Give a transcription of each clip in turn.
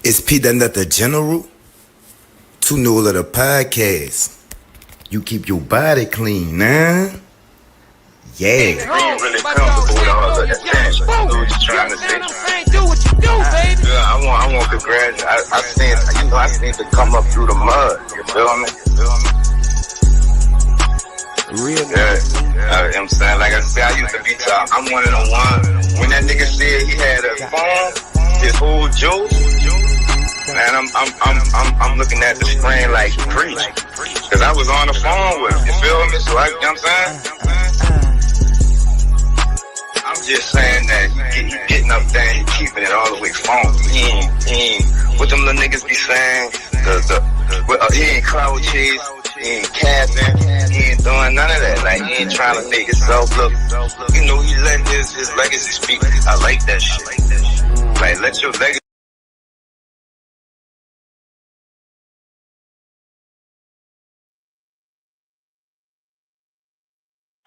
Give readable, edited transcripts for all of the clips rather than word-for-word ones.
It's P done that the general to know of the podcast. You keep your body clean, nah? Yeah. Being really comfortable with all of that thing. Like, what you trying to say? Do what you do, baby. Yeah, I want to congratulate. I seen to come up through the mud. You feel me? Real. Yeah. I'm saying, like I said, I used to be top. I'm one of the ones. When that nigga said he had a phone, his whole joke. Man, I'm looking at the screen like preach. Cause I was on the phone with him. You feel me? So you know what I'm saying? I'm just saying that he getting up there and he keeping it all the way phone. What them little niggas be saying? He ain't cloud chase, he ain't capping, he ain't doing none of that. Like, he ain't trying to make himself look, you know, he letting his legacy speak. I like that shit. Like, let your legacy.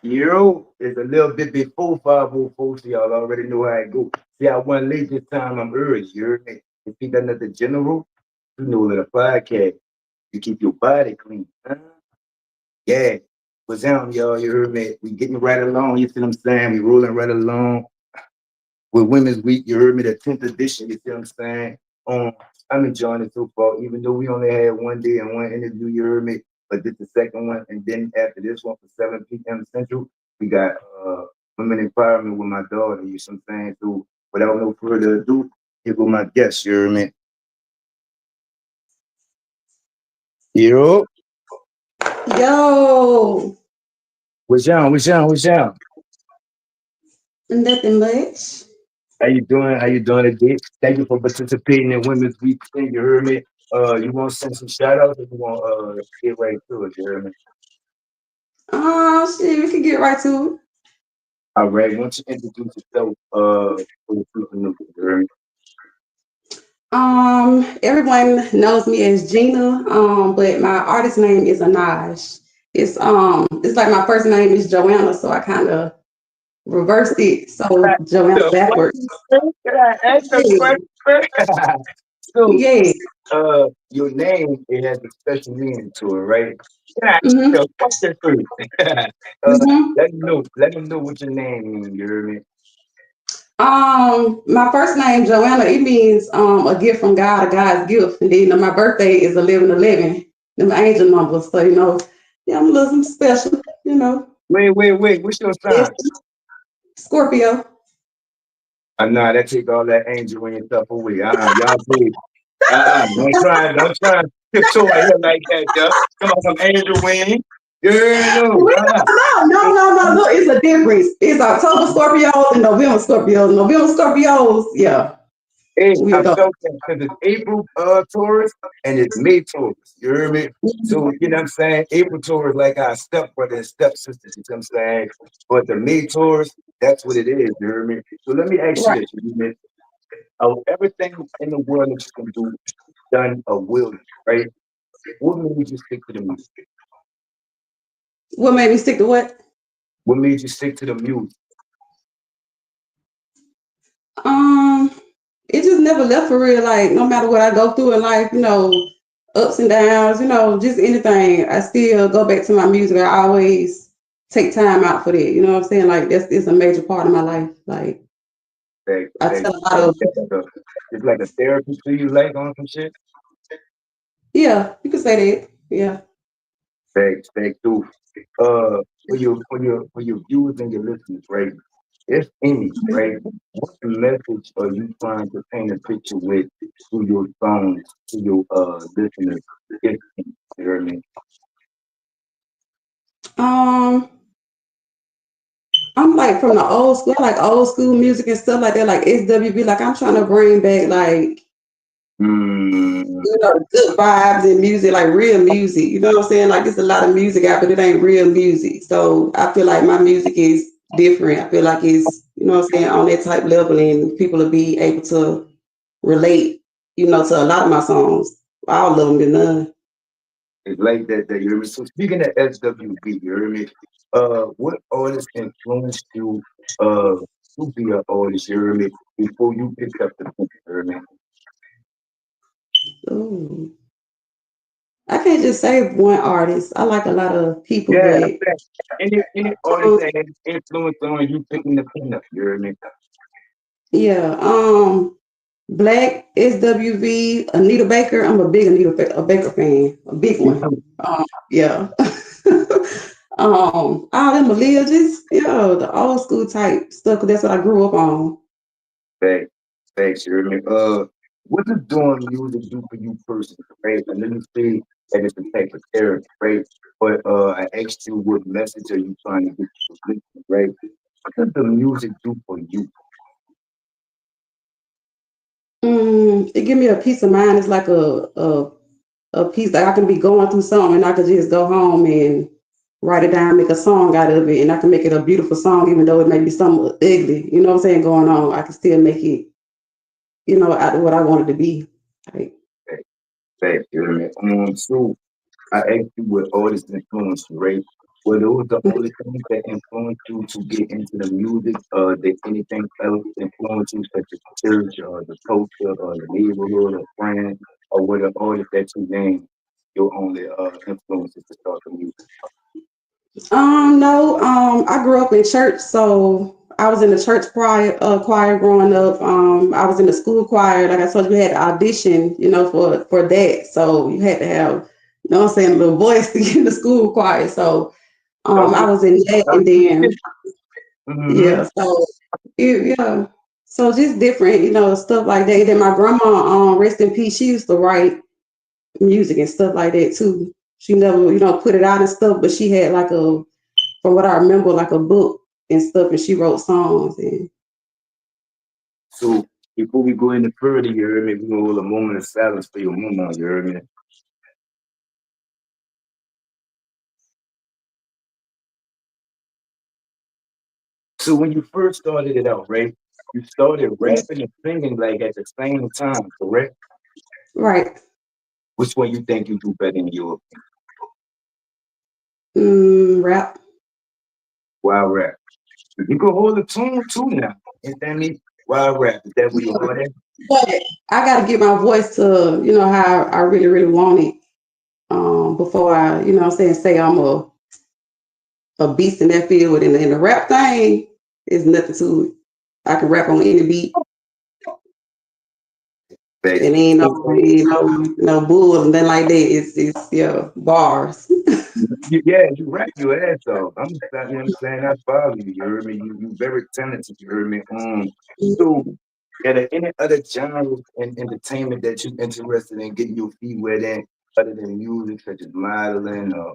Yo, it's a little bit before 504, so y'all already know how it go. See, I went late this time, I'm early, you heard me? If you got another general, you know that a podcast, you keep your body clean, huh? Yeah. What's down, y'all, you heard me? We getting right along, you see what I'm saying? We rolling right along with Women's Week, you heard me, the 10th edition, you see what I'm saying? I'm enjoying it so far, even though we only had one day and one interview, you heard me, but this the second one, and then after this one for 7 p.m. Central, we got women empowerment with my daughter, you see what I'm saying? So without no further ado, here go my guest, you heard me? Yo, Yo, what's down? nothing much. How you doing? How you doing today? Thank you for participating in Women's Week. You heard me? You want to send some shout outs or you want get right to it, you heard me? Shit, we can get right to it. All right, why don't you introduce yourself for the people new, you heard me? Everyone knows me as Gina, but my artist name is Anaj. It's like my first name is Joanna, so I kind of reversed it. So Joanna The backwards. question? Can I ask a Yeah, question? So, yeah. your name, it has a special meaning to it, right? Can I ask hmm you a question first? hmm Let me know what your name means, you heard me? My first name Joanna. It means a gift from God, a God's gift. And then my birthday is 11/11. Them angel numbers. So yeah, I'm a little something special. Wait, what's your Yes, sign? Scorpio. Nah, that take all that angel and stuff away. Y'all please. Don't try and tiptoe out here like that, duh. Come on, some angel wing. Yeah, no, No. Look, it's a difference. It's October Scorpios and November Scorpios. November Scorpios, yeah, Hey, we'll I'm go. joking because it's April Taurus and it's May Taurus. You hear me? So, you know what I'm saying? April Taurus like our stepbrother and stepsister, you know what I'm saying? But the May Taurus, that's what it is, you hear me? So let me ask you Right. this, you hear me? Everything in the world that you can do, done or will, right? What made you stick to the music? What made me stick to what? What made you stick to the music? Um, it just never left for real. Like no matter what I go through in life, ups and downs, just anything, I still go back to my music. I always take time out for that. You know what I'm saying? Like that's it's a major part of my life. Like I tell a lot of It's like a therapy to you, like on some shit. yeah, you can say that. Yeah. Thanks, too. For your viewers and your listeners, right? If any, right? What message are you trying to paint a picture with through your songs to your listeners? If any, you hear me? Um, I'm like from the old school, like old school music and stuff like that, like SWB. Like I'm trying to bring back like Mm, good vibes and music, like real music. You know what I'm saying? Like there's a lot of music out, but it ain't real music. So I feel like my music is different. I feel like it's what I'm saying on that type level, and people will be able to relate. To a lot of my songs. All of them, but none. it's like that you hear me. So speaking of SWB, you hear me? What artists influenced you to be an artist, you hear me? Before you picked up the book, you hear me? Ooh. I can't just say one artist. I like a lot of people, Yeah, I'm but saying any artist um, that has influence on you picking the pen up, you hear me? yeah, Black SWV, Anita Baker. I'm a big a Baker fan, a big Me one. too. Yeah. All them Malia, just the old school type stuff. 'Cause that's what I grew up on. Thanks, thanks, you hear me? What does doing music do for you personally, right? And let me say that it's a type of therapy, right? But I asked you what message are you trying to get to the listener, right? What does the music do for you? It give me a peace of mind. It's like a piece that I can be going through something and I could just go home and write it down, make a song out of it, and I can make it a beautiful song, even though it may be something ugly, you know what I'm saying, going on. I can still make it, out of what I want it to be. Like, Thanks, thanks, you hear me? So I asked you what artists influenced you, right? Were those the only things that influenced you to get into the music? Did anything else influence you, such as church or the culture or the neighborhood or friends? Or were the artists that you named your only influences to start the music? no, I grew up in church, so I was in the church choir growing up. I was in the school choir. Like I told you, we had to audition, for that. So you had to have, what I'm saying, a little voice to get in the school choir. So Don't I get was in that, and then mm-hmm. yeah, so yeah, so just different, stuff like that. Then my grandma, rest in peace, she used to write music and stuff like that too. She never, put it out and stuff, but she had like from what I remember, like a book and stuff, and she wrote songs. And So before we go any further, you heard me, we're gonna hold a moment of silence for your mama, you heard me? So when you first started it out, right? You started rapping and singing like at the same time, correct? right, Which one you think you do better in your rap. wild rap? You can hold a tune too now. And that means wild rap. Is that where your heart at? But I got to get my voice to, how I really, really want it. Before I, what I'm saying, say I'm a beast in that field, and the rap thing is nothing to it. I can rap on any beat. Thanks. It ain't So, no bull and then like that. It's yeah, bars. yeah, you rap your ass off. You know what I'm saying? I follow you. You heard me? You very talented. You heard me? So are there any other genres in entertainment that you're interested in getting your feet wet in other than music, such as modeling or,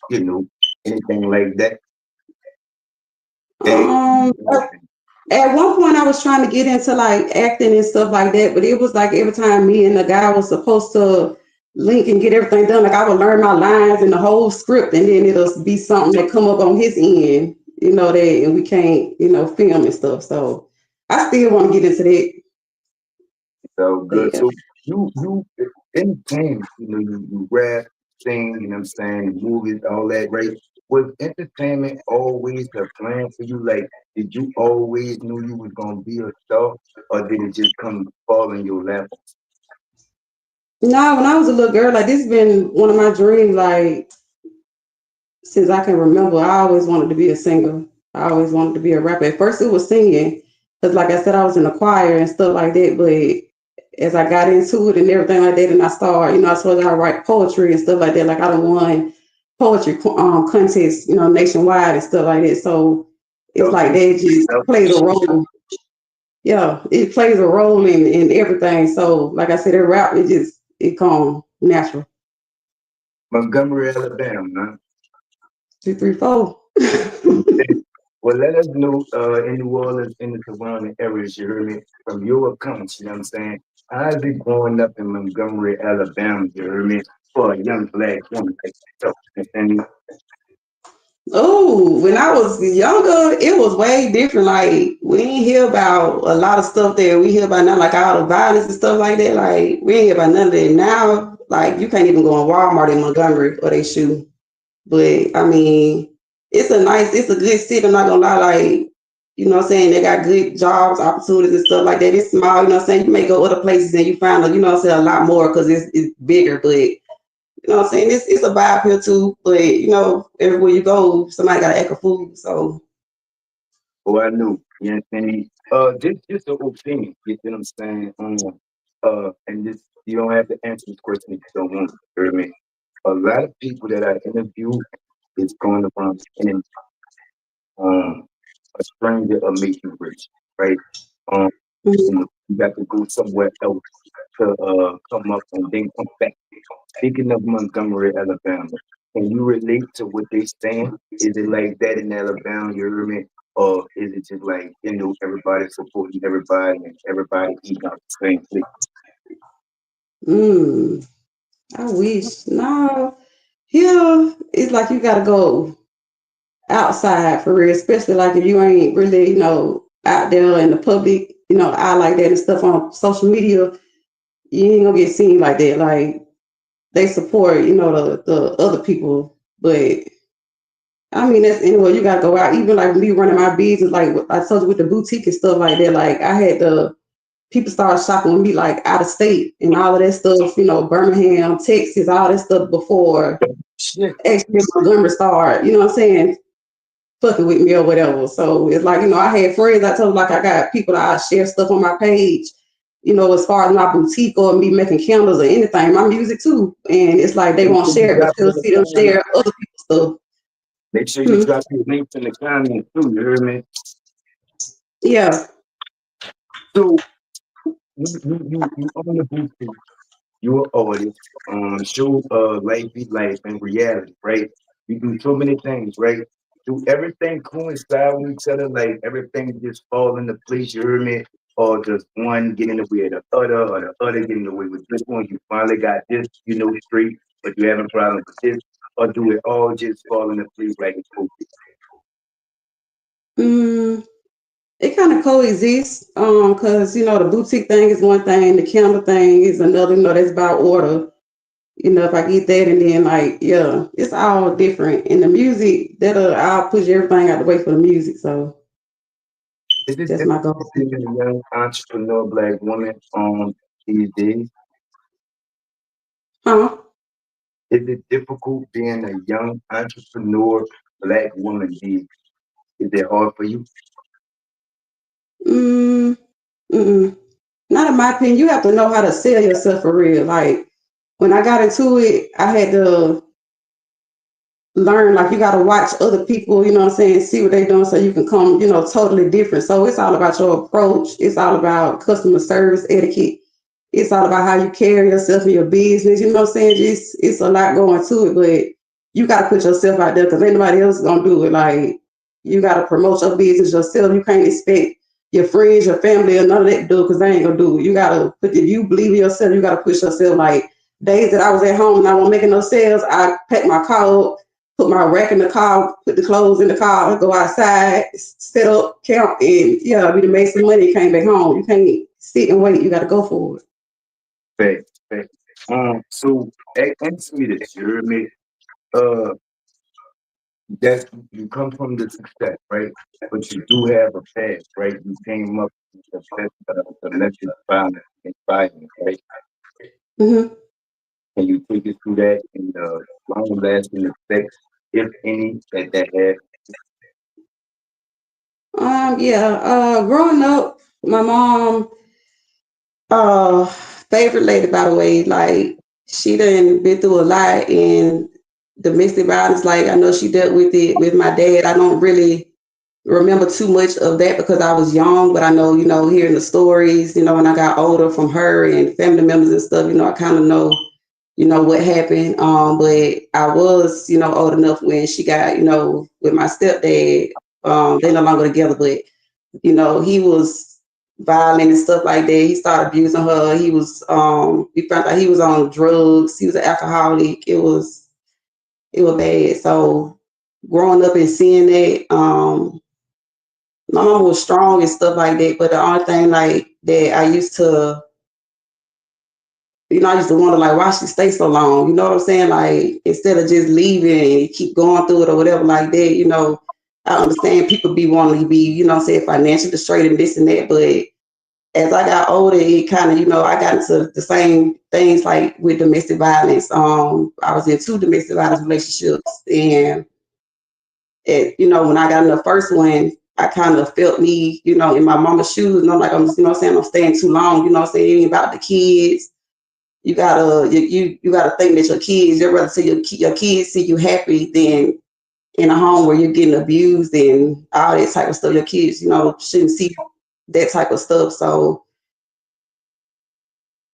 you know, anything like that? Acting, Um, anything. at one point I was trying to get into like acting and stuff like that, but it was like every time me and the guy was supposed to link and get everything done, like I would learn my lines and the whole script, and then it'll be something that come up on his end, that, and we can't, film and stuff. So I still want to get into that. So But good. yeah. So you entertain, you rap, sing, you know what I'm saying, movies, all that, right? Was entertainment always a plan for you? Like, did you always knew you was gonna be a star, or did it just come fall in your lap? No, when I was a little girl, like this has been one of my dreams, like since I can remember. I always wanted to be a singer. I always wanted to be a rapper. At first, it was singing, because like I said, I was in the choir and stuff like that. But as I got into it and everything like that, and I started, I started to write poetry and stuff like that. Like I done won poetry contests, nationwide and stuff like that. So it's like Okay. that just plays a role. Yeah, it plays a role in everything. So like I said, it rap, it come natural. Montgomery, Alabama, man. 2, 3, 4. Well, let us know in New Orleans, in the surrounding areas, you hear me, from your accounts, you know what I'm saying? How's it growing up in Montgomery, Alabama, you hear me, for a young black woman like yourself? You understand me? Oh, when I was younger, it was way different. Like we didn't hear about a lot of stuff that we hear about now, like all the violence and stuff like that. Like we didn't hear about none of that. Now, like you can't even go in Walmart in Montgomery or they shoot. But I mean, it's a good city. I'm not gonna lie. Like You know what I'm saying? They got good jobs, opportunities and stuff like that. It's small, you know what I'm saying? You may go other places and you find, you know what I'm saying, a lot more because it's bigger. But, you know what I'm saying? It's a vibe here too. But, you know, everywhere you go, somebody got to act a fool. So, Oh, I knew. You know what I'm saying? Just an opinion. You know what I'm saying? And this, you don't have to answer this question if you don't want to. You know what I mean? A lot of people that I interview is going around saying, um, a stranger will make you rich, right? Um, mhm. you got to go somewhere else to come up and then come back. Speaking of Montgomery, Alabama, can you relate to what they saying? Is it like that in Alabama, you hear me? Or is it just like, everybody supporting everybody and everybody eating out the same plate? I wish. No, here, it's like you got to go outside for real, especially like if you ain't really, you know, out there in the public, you know, eye like that and stuff on social media, you ain't gonna get seen like that. Like they support, you know, the other people, but I mean that's anyway. You gotta go out. Even like me running my business, like I told you with the boutique and stuff like that. Like I had the people start shopping with me like out of state and all of that stuff. You know, Birmingham, Texas, all that stuff before Shit. actually Montgomery started. You know what I'm saying? Fucking with me or whatever. So it's like, you know, I had friends, I told them, like I got people that I share stuff on my page, you know, as far as my boutique or me making candles or anything, my music too. And it's like they Make won't sure you share it, but drop still in the see them comments. share other people's stuff. Make sure you Hmm. drop your links in the comments too, you hear me? Yeah. So you own the boutique. You're an artist, show life be life and reality, right? You do so many things, right? Do everything coincide with each other, like everything just fall into place, you hear me? Or does one get in the way of the other, or the other get in the way with this one? You finally got this, straight, but you having problems with this, or do it all just fall into place like it's supposed to? Mm, it kind of coexists, because you know the boutique thing is one thing, the candle thing is another. You know, that's about order. You know, if I get that, and then like, yeah, it's all different. And the music, I'll push everything out the way for the music. So Is it that's my goal. difficult being a young entrepreneur black woman these days? Huh? Is it difficult being a young entrepreneur black woman these? Is it hard for you? Mm, mm-mm. Not in my opinion. You have to know how to sell yourself for real. Like when I got into it, I had to learn, like you got to watch other people, you know what I'm saying, see what they're doing so you can come, you know, totally different. So it's all about your approach. It's all about customer service etiquette. It's all about how you carry yourself in your business. You know what I'm saying? It's a lot going to it, but you got to put yourself out there because ain't nobody else going to do it. Like you got to promote your business yourself. You can't expect your friends, your family, or none of that to do it because they ain't going to do it. You got to put, if you believe in yourself, you got to push yourself. Like days that I was at home and I wasn't making no sales, I packed my car up, put my rack in the car, put the clothes in the car, go outside, set up, count, and yeah, we done made some money, came back home. You can't sit and wait. You got to go for it. Fact, fact. So answer me this, you heard me? Uh, that you come from the success, right? But you do have a past, right? You came up with domestic violence and violence, right? Hmm. Can you take us through that and the long-lasting effects, if any, that had? Yeah. Growing up, my mom, favorite lady, by the way, like she done been through a lot in domestic violence. Like I know she dealt with it with my dad. I don't really remember too much of that because I was young, but I know, you know, hearing the stories, you know, when I got older from her and family members and stuff, you know, I kind of know, you know, what happened. But I was, you know, old enough when she got, you know, with my stepdad. They no longer together, but you know, he was violent and stuff like that. He started abusing her. We found out he was on drugs. He was an alcoholic. It was bad. So growing up and seeing that, my mom was strong and stuff like that. But the only thing like that I used to, you know, I used to wonder like why she stay so long. You know what I'm saying? Like instead of just leaving and keep going through it or whatever like that, you know, I understand people be wanting to be, say financially straight and this and that, but as I got older, it kind of, I got into the same things like with domestic violence. I was in two domestic violence relationships, and when I got in the first one, I kind of felt me, in my mama's shoes, and I'm like, I'm staying too long, it ain't about the kids. You gotta, you gotta think that your kids, you'd rather see your kids see you happy than in a home where you're getting abused and all that type of stuff. Your kids, shouldn't see that type of stuff. So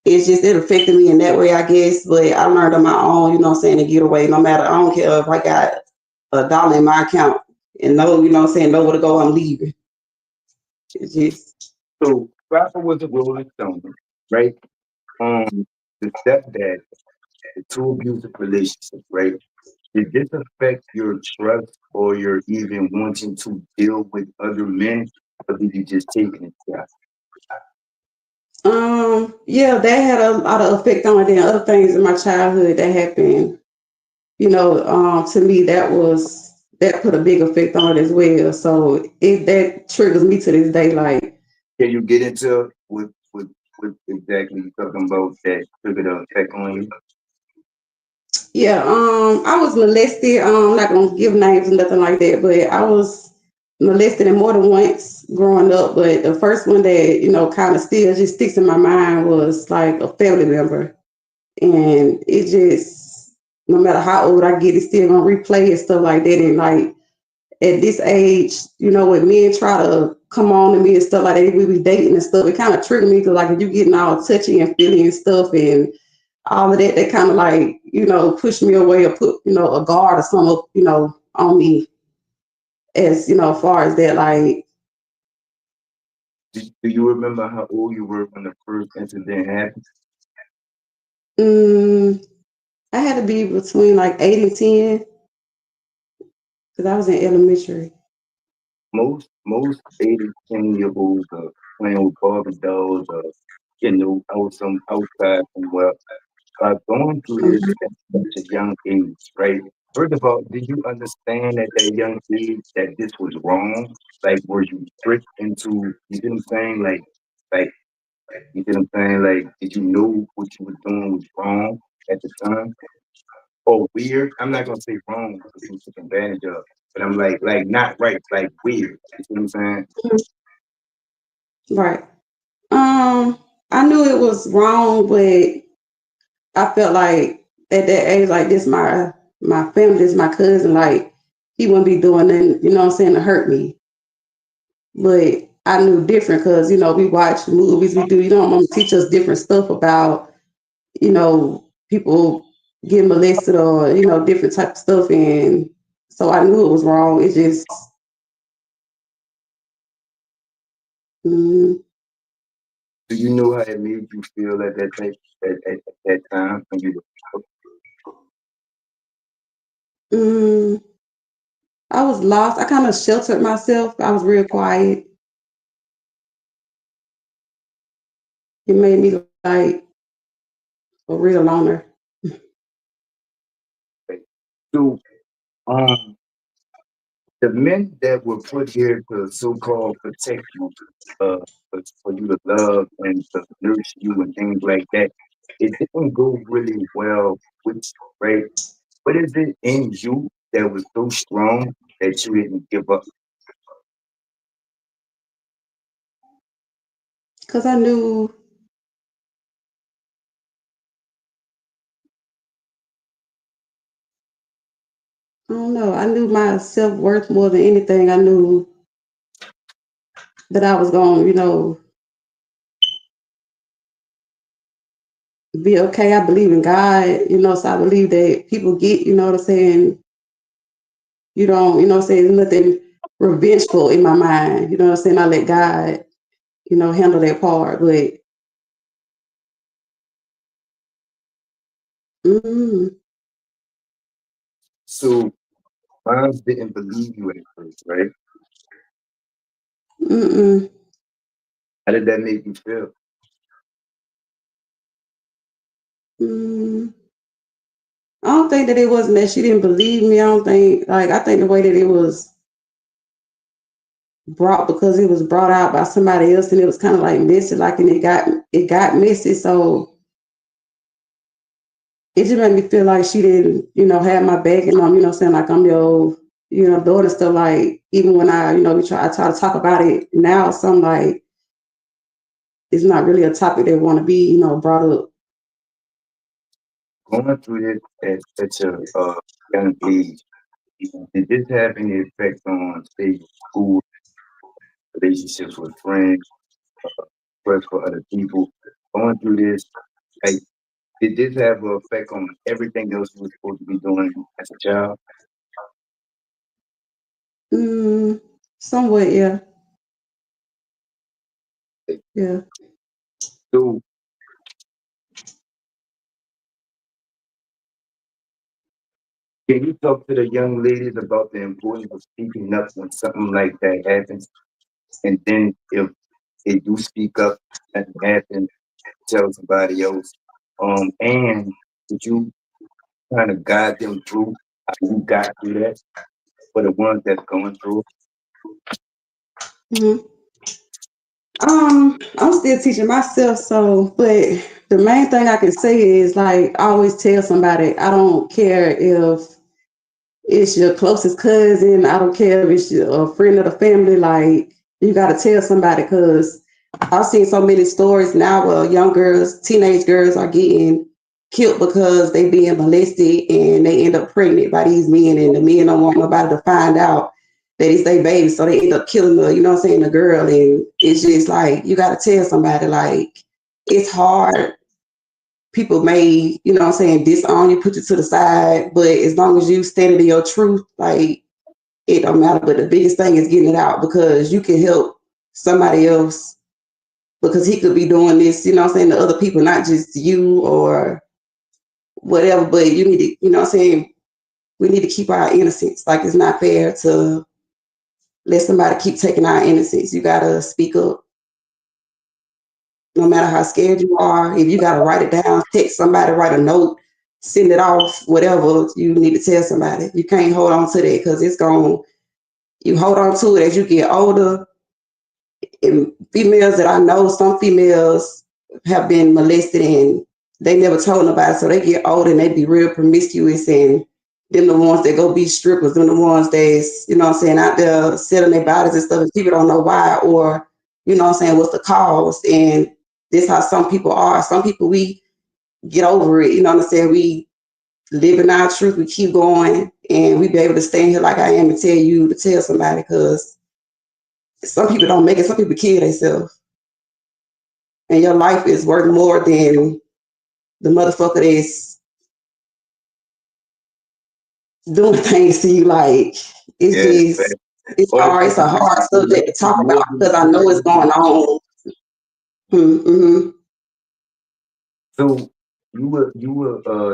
it affected me in that way, I guess. But I learned on my own, to get away. No matter, I don't care if I got $1 in my account and know, know where to go, I'm leaving. It's just So Rapper was a Rolling Stone, right? The stepdad, the two abusive relationships, right? Did this affect your trust or your even wanting to deal with other men, or did you just take it? Yeah. yeah, that had a lot of effect on it. Then other things in my childhood that happened, to me that put a big effect on it as well. So that triggers me to this day. Like, Can you get into what exactly you talking about that triggered the effect on you? yeah, I was molested. I'm not gonna give names and nothing like that, but I was molested more than once growing up. But the first one that kind of still just sticks in my mind was like a family member, and it just, no matter how old I get, it's still gonna replay and stuff like that. And like at this age, when men try to come on to me and stuff like that, we be dating and stuff, it kind of triggered me because like if you getting all touchy and feely and stuff and all of that, they kind of like, push me away or put, a guard or something up, on me as, far as that, like, Do you remember how old you were when the first incident happened? mm, I had to be between like 8 and 10 because I was in elementary. Most 8 and 10 year olds are playing with Barbie dolls or outside somewhere. Going through this Mhm. at such a young age, right? First of all, did you understand at that young age that this was wrong? Like, were you tricked into? You see what I'm saying? Like, you see what I'm saying? Like, did you know what you were doing was wrong at the time? Or weird? I'm not gonna say wrong because you took advantage of, but I'm like not right, like weird. You see what I'm saying? Right. I knew it was wrong, but I felt like at that age, like this, my family, this my cousin, like he wouldn't be doing nothing, to hurt me. But I knew different because we watch movies, we do, mom teach us different stuff about people getting molested or different type of stuff, and so I knew it was wrong. It just mm, Do you know how it made you feel at that type at that time when you were mm, I was lost. I kind of sheltered myself. I was real quiet. It made me like a real loner. like, so the men that were put here to so-called protect you, for you to love and to nurse you and things like that, it didn't go really well with you, right? What is it in you that was so strong that you didn't give up? Because I knew, I don't know, I knew my self worth more than anything. I knew that I was going to, be okay. I believe in God, so I believe that people get, what I'm saying, you don't, what I'm saying, nothing revengeful in my mind, what I'm saying. I let God, handle that part. But mm, So moms didn't believe you at first, right? mm, How did that make you feel? mm, I don't think that it wasn't that she didn't believe me. I don't think, like, I think the way that it was, brought because it was brought out by somebody else and it was kind of like messy, like, and it got messy. So it just made me feel like she didn't, have my back, and saying like I'm your, daughter, stuff. Like even when I try to talk about it now, so I'm like it's not really a topic that want to be, brought up. Going through this at such a young age, did this have any effect on, say, school, relationships with friends, trust for other people? Going through this, like, did this have an effect on everything else you were supposed to be doing as a child? Mm, somewhat, yeah, Like, yeah. so, can you talk to the young ladies about the importance of speaking up when something like that happens? And then if they do speak up and it happens, tell somebody else. And did you kind of guide them through how you got through that for the ones that's going through it? hmm I'm still teaching myself, so but the main thing I can say is like I always tell somebody I don't care if it's your closest cousin. I don't care if it's a friend of the family. Like you got to tell somebody because I've seen so many stories now where young girls, teenage girls, are getting killed because they being molested and they end up pregnant by these men, and the men don't want nobody to find out that it's their baby, so they end up killing the, the girl, and it's just like you got to tell somebody. Like it's hard, people may, disown you, put you to the side, but as long as you standing in your truth, like it don't matter. But the biggest thing is getting it out because you can help somebody else because he could be doing this, to other people, not just you or whatever. But you need to, we need to keep our innocence. Like it's not fair to let somebody keep taking our innocence. You gotta speak up. No matter how scared you are, if you gotta write it down, text somebody, write a note, send it off, whatever, you need to tell somebody. You can't hold on to that because it's going, you hold on to it as you get older. And females that I know, some females have been molested and they never told nobody. So they get older and they be real promiscuous, and them the ones that go be strippers, them the ones that's, out there selling their bodies and stuff, and people don't know why, or, what's the cause. And this how some people are. Some people, we get over it, we live in our truth, we keep going, and we be able to stand here like I am and tell you to tell somebody, because some people don't make it, some people kill themselves. And your life is worth more than the motherfucker that's doing things to you. Like it's Yeah. just it's Or the hard. It's people a that hard subject to talk about more because than I know it's going on. Mm-hmm. so you were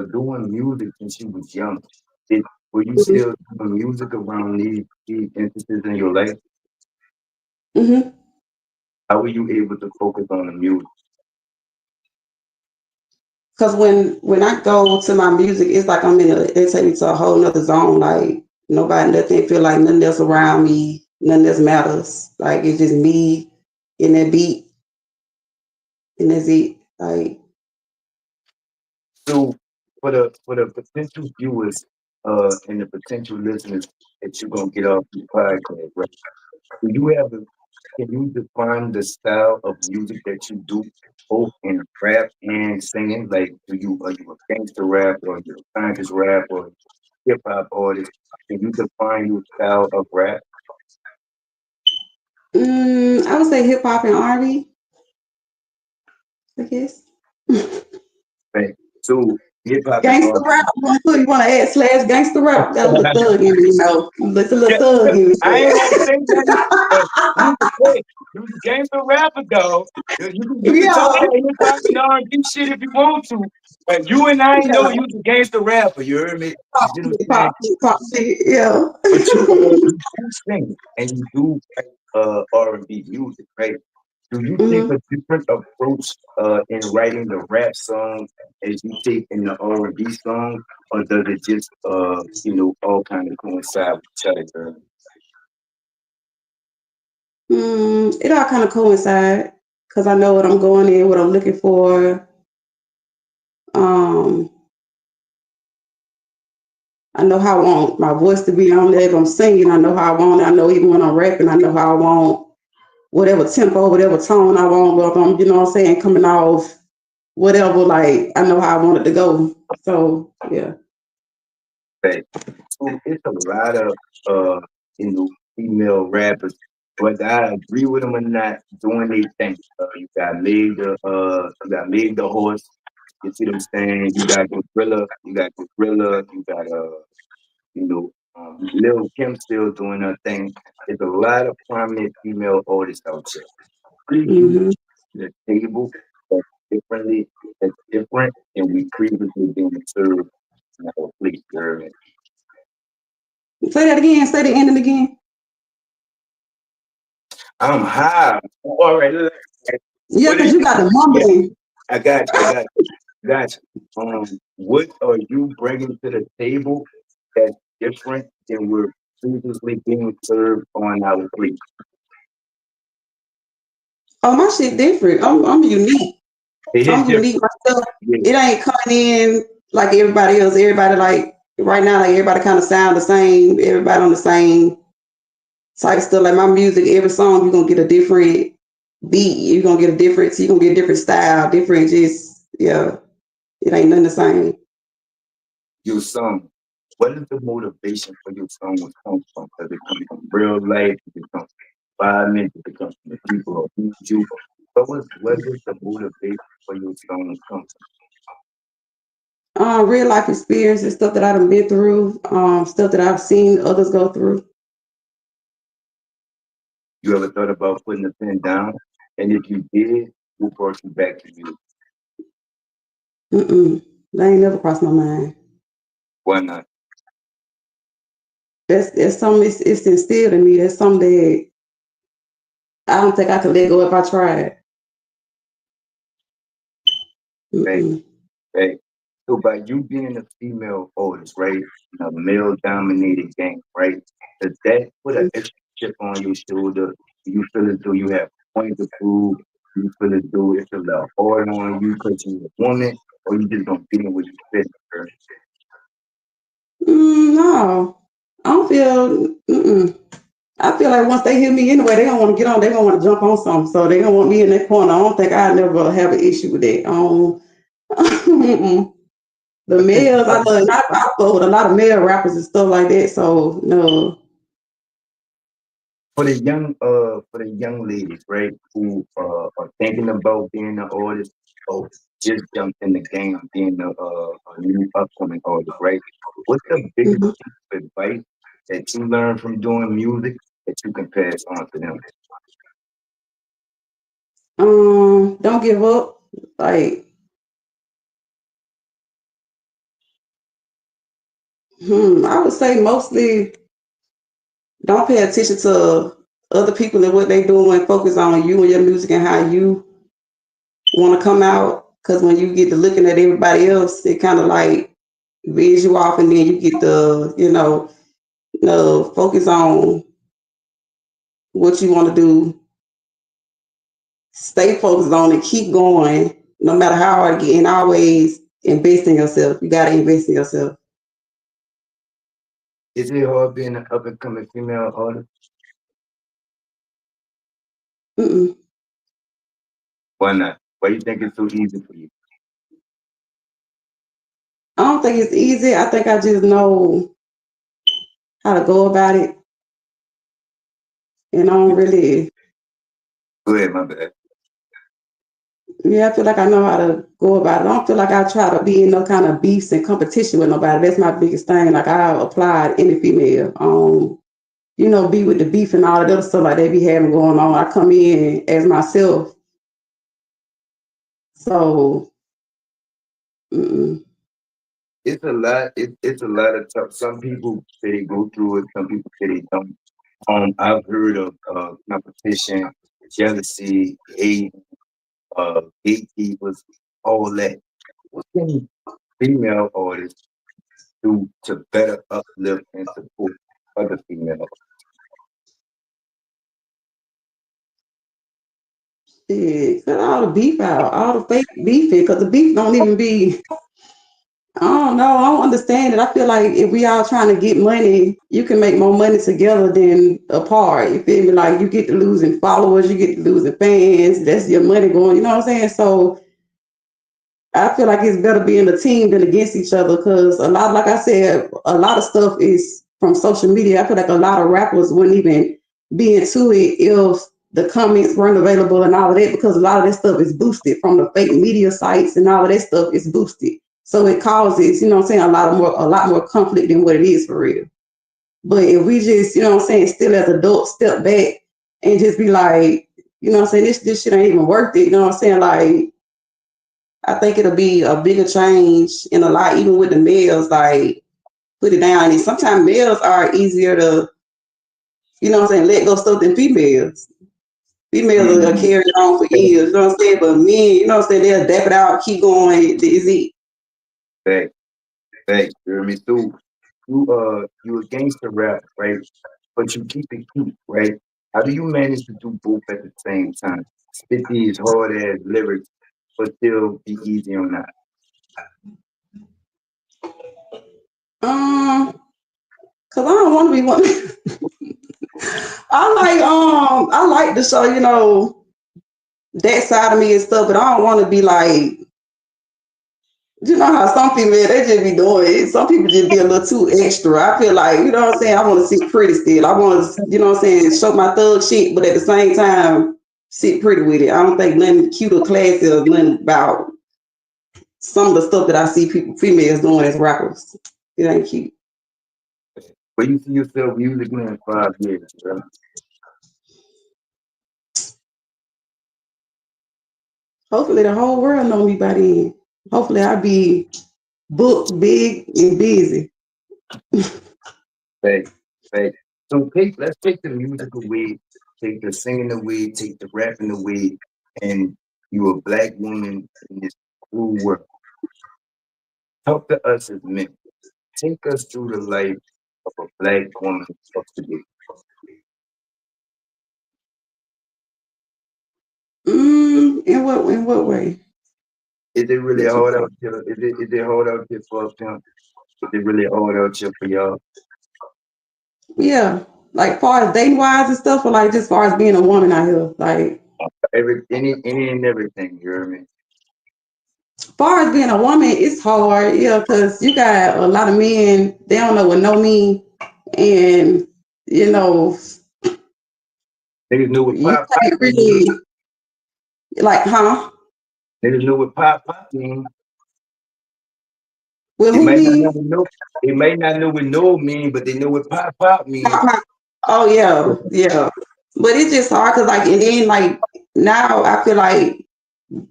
doing music since you was young. Did, were you still doing music around these instances in your life? Mm-hmm. How were you able to focus on the music? Because when I go to my music, it's like I'm in a, they take me to a whole nother zone. Like nobody, nothing, feel like nothing else around me, nothing else matters. Like it's just me in that beat, and that's it. Like So for the potential viewers and the potential listeners that you're gonna get off the podcast, right? Do you have a can you define the style of music that you do both in rap and singing? Like are you a gangster rap or you a conscious rap or hip hop artist? Can you define your style of rap? I would say hip hop and R&B, I guess. Right. So hip hop and Gangster R&B. rap. You want to add slash gangster rap? Got a little thug in me, It's a little Yeah, thug in me. I ain't want to say nothing, but you hey, you the gangster rapper though. You can talk Yeah, that hip hop and R&B shit if you want to. But you and I yeah. know you the gangster rapper, you heard me? Pop, You know what I'm saying? hip hop shit. Yeah. But you do sing and you do write R&B music, right? Do you take hmm a different approach in writing the rap songs as you take in the R&B songs, or does it just all kind of coincide with each other? It all kind of coincide because I know what I'm going in, what I'm looking for. Um, I know how I want my voice to be on there. If I'm singing, I know how I want it. I know even when I'm rapping, I know how I want whatever tempo, whatever tone I want. But if I'm, you know what I'm saying, coming off whatever, like I know how I want it to go. So yeah. But it's a lot of female rappers, whether I agree with them or not, doing their thing. You got Meg the Horse. You see what I'm saying? You got Gorilla, you got Lil Kim still doing her thing. There's a lot of prominent female artists out there. Preview Hmm. the table that's that's different, and we previously been served in our plate. Say that again. Say the ending again. I'm high. All right, Yeah, what because is you it? got the Yeah, mumbling. I got you. What are you bringing to the table that's different than we're previously being served on our plate? Oh, my shit different. I'm unique. It is I'm different. unique myself. Yeah. It ain't coming in like everybody else. Everybody like right now, like everybody kind of sound the same. Everybody on the same type of stuff. Like my music, every song you're gonna get a different beat. You're gonna get a different. You're gonna get a different style, different. Just yeah, it ain't nothing the same. Your song. What is the motivation for your song to come from? Does it come from real life? Does it come from environment? Does it come from the people who need you? What is the motivation for your song to come from? Real life experiences, stuff that I've been through, stuff that I've seen others go through. You ever thought about putting the pen down? And if you did, what brought you back to music? That ain't never crossed my mind. Why not? That's something it's instilled in me. That's something that I don't think I could let go if I tried. Hey, Mm-mm. hey. So by you being a female artist, right, in a male dominated game, right, does that put an extra chip on your shoulder? Do you feel as though you have a point to prove? Do you feel as though it's a little hard on you because you're a woman, or you just gonna get in where you fit, girl? No, I don't feel. I feel like once they hear me anyway, they don't want to get on. They don't want to jump on something, so they don't want me in that corner. I don't think I never have an issue with that. Mm-mm. The I think males, I love. I fuck with a lot of male rappers and stuff like that. So no. for the young ladies, right, who are thinking about being an artist or just jumped in the game being a new upcoming artist, right? What's the biggest Mhm. piece of advice that you learned from doing music that you can pass on to them? Don't give up. Like, I would say mostly don't pay attention to other people and what they doing. Focus on you and your music and how you want to come out. Because when you get to looking at everybody else, it kind of like veers you off, and then you get the focus on what you want to do. Stay focused on it. Keep going, no matter how hard it get. And always invest in yourself. You got to invest in yourself. Is it hard being an up and coming female artist? Mm-mm. Why not? Why you think it's so easy for you? I don't think it's easy. I think I just know how to go about it, and I don't really. Go ahead, my bad. Yeah, I feel like I know how to go about it. I don't feel like I try to be in no kind of beefs and competition with nobody. That's my biggest thing. Like I applied any female. Be with the beef and all that other stuff like they be having going on. I come in as myself. So, mm-mm. It's a lot of tough. Some people say they go through it. Some people say they don't. I've heard of competition, jealousy, hate, gatekeepers, all that. What can female artists do to better uplift and support other female Shit, cut all the beef out, all the fake beefing, because the beef don't even be. I don't know. I don't understand it. I feel like if we all trying to get money, you can make more money together than apart. You feel me? Like you get to losing followers, you get to losing fans. That's your money going. You know what I'm saying? So I feel like it's better being a team than against each other because a lot, like I said, a lot of stuff is from social media. I feel like a lot of rappers wouldn't even be into it if the comments weren't available and all of that because a lot of that stuff is boosted from the fake media sites and all of that stuff is boosted. So it causes, you know what I'm saying, a lot more conflict than what it is for real. But if we just, you know what I'm saying, still as adults step back and just be like, you know what I'm saying, this shit ain't even worth it, you know what I'm saying? Like I think it'll be a bigger change in a lot, even with the males, like put it down. And sometimes males are easier to, you know what I'm saying, let go stuff than females. Females will Mm-hmm. carry it on for years, you know what I'm saying? But men, you know what I'm saying, they'll dap it out, keep going, is it. Fact, fact, you hear me? So you a gangster rap, right? But you keep it cute, right? How do you manage to do both at the same time? Spit these hard ass lyrics, but still be easy on that. Cause I don't want to be one. I like to show, you know, that side of me and stuff, but I don't want to be like, you know how some people they just be doing it. Some people just be a little too extra. I feel like, you know what I'm saying, I want to sit pretty still. I want to, you know what I'm saying, show my thug shit, but at the same time, sit pretty with it. I don't think nothing cute or classy or nothing about some of the stuff that I see people females doing as rappers. It ain't cute. Where you see yourself musically in 5 years, bro? Hopefully the whole world know me by then. Hopefully I be booked big and busy. Fact, fact. So let's take the music away, take the singing away, take the rapping away, and you a black woman in this cruel world. Talk to us as men. Take us through the life of a black woman of today. In what way? Is it really That you hard out here? Is it hard out here for us, pimp? Is it really hard out here for y'all? Yeah. Like far as dating wise and stuff, or like just far as being a woman out here. Like Any and everything, you hear me? far as being a woman, it's hard, yeah, because you got a lot of men, they don't know what no mean. And, you know, Niggas know what you pop pop can't mean. really like, huh? Niggas know what pop pop mean. Well They who might not mean? know. They might not know what no mean, but they know what pop pop mean. Oh yeah, yeah. But it's just hard because like and then like now I feel like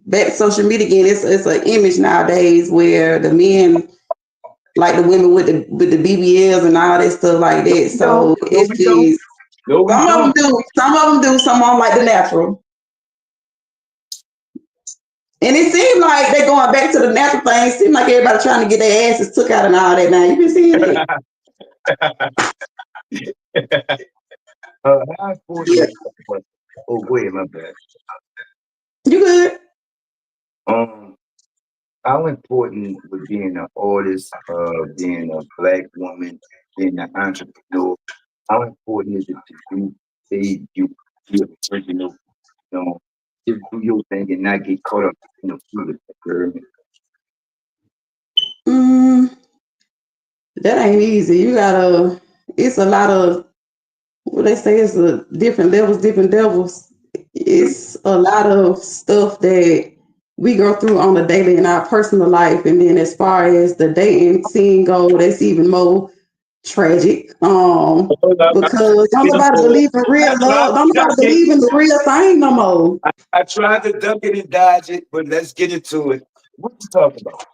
back to social media again, it's an image nowadays where the men like the women with the BBLs and all that stuff like No, that. we don't. So No, it's we don't. just No, we some of them don't. do, some of them do, some of them like the natural. And it seems like they're going back to the natural thing. It seems like everybody trying to get their asses took out and all that now. You been seeing it? How important is oh wait, my bad. You good? Um, how important would being an artist, being a black woman, being an entrepreneur, how important is it to you say you be original, you know, just do your thing and not get caught up in the fluid, you hear me? Mm, that ain't easy. You gotta, it's a lot of, what they say is a different levels, different devils. It's a lot of stuff that we go through on a daily in our personal life. And then as far as the dating scene go, that's even more tragic. Because don't nobody believe in I real tried love. to Don't duck nobody it. believe in the real thing no more. I tried to duck it and dodge it, but let's get into it. What you talking about?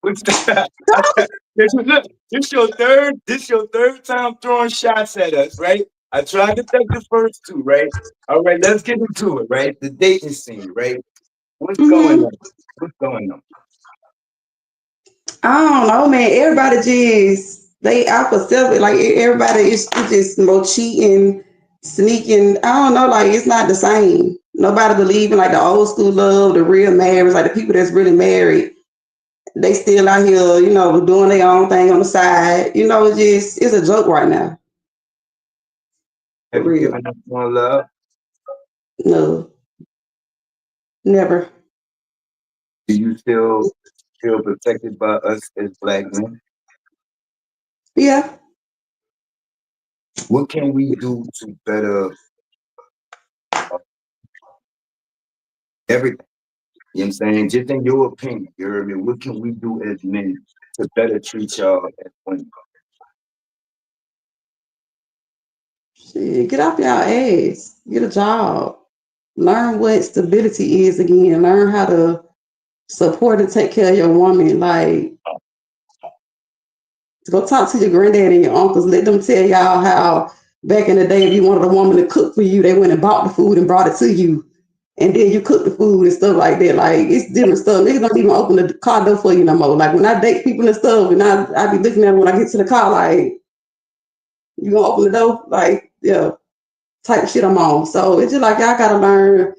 What's that? Look, this your third time throwing shots at us, right? I tried to take the first two, right? All right, let's get into it, right? The dating scene, right? What's going Hmm. on? What's going on? I don't know, man. Everybody just they out for self. Like everybody is just more cheating, sneaking. I don't know. Like it's not the same. Nobody believe in like the old school love, the real marriage, like the people that's really married. They still out here, doing their own thing on the side. It's a joke right now. For Have you real. given up on love? No, never. Do you still feel protected by us as black men? Yeah. What can we do to better everything? You know what I'm saying? Just in your opinion, you heard me? What can we do as men to better treat y'all as women? Shit, get off y'all ass. Get a job. Learn what stability is again. Learn how to support and take care of your woman. Like, go talk to your granddad and your uncles. Let them tell y'all how back in the day, if you wanted a woman to cook for you, they went and bought the food and brought it to you. And then you cook the food and stuff like that. Like, it's different stuff. Niggas don't even open the car door for you no more. Like, when I date people and stuff, and I be looking at them when I get to the car, like, you gonna open the door? Like, yeah, type of shit I'm on. So it's just like y'all gotta learn.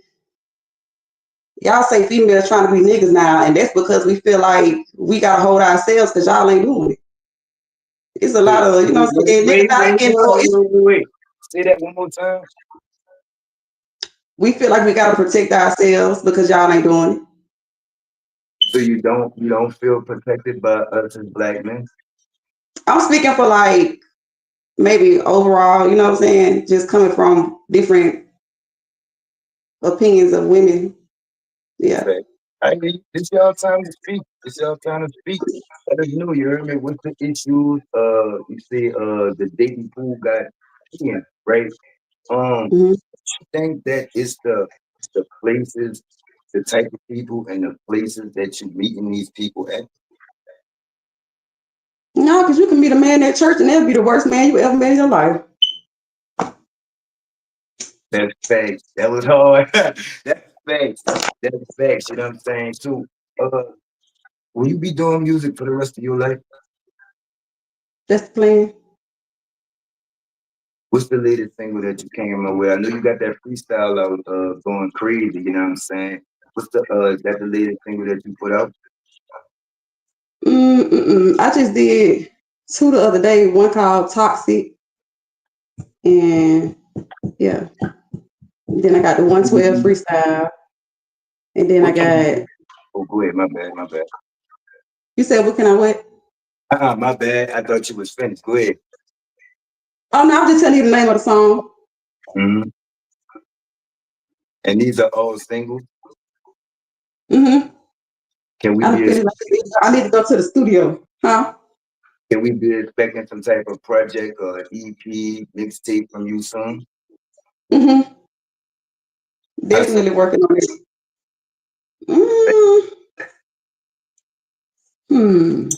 Y'all say females trying to be niggas now, and that's because we feel like we gotta hold ourselves because y'all ain't doing it. It's a lot Wait, of, niggas out here getting wait. Say that one more time. we feel like we gotta protect ourselves because y'all ain't doing it. So you don't feel protected by us as black men? I'm speaking for like maybe overall, you know what I'm saying? Just coming from different opinions of women. Yeah. Okay. I mean, this y'all time to speak. This y'all time to speak. Let us know, you heard me? What's the issues? You see, the dating pool got in, right? hmm Think that it's the places, the type of people, and the places that you meeting these people at. No, because you can meet a man at church and that'll be the worst man you ever met in your life. That's facts. That was hard. That's facts. That's facts. You know what I'm saying? So, will you be doing music for the rest of your life? That's the plan. What's the latest single that you came up with? I know you got that freestyle out going crazy, you know what I'm saying? What's the is that the latest single that you put out? I just did two the other day, one called Toxic, and yeah. Then I got the 112 freestyle, and then I What can we got, do? Oh, go ahead, my bad, my bad. you said, what can I what? My bad. I thought you was finished. Go ahead. Oh, no, I'm just telling you the name of the song. hmm And these are all singles. Mm-hmm. Can we I done be finished. I need to go to the studio. Huh? can we be expecting some type of project or EP mixtape from you soon? Mm-hmm. I said, Definitely working on it. Mm, hmm.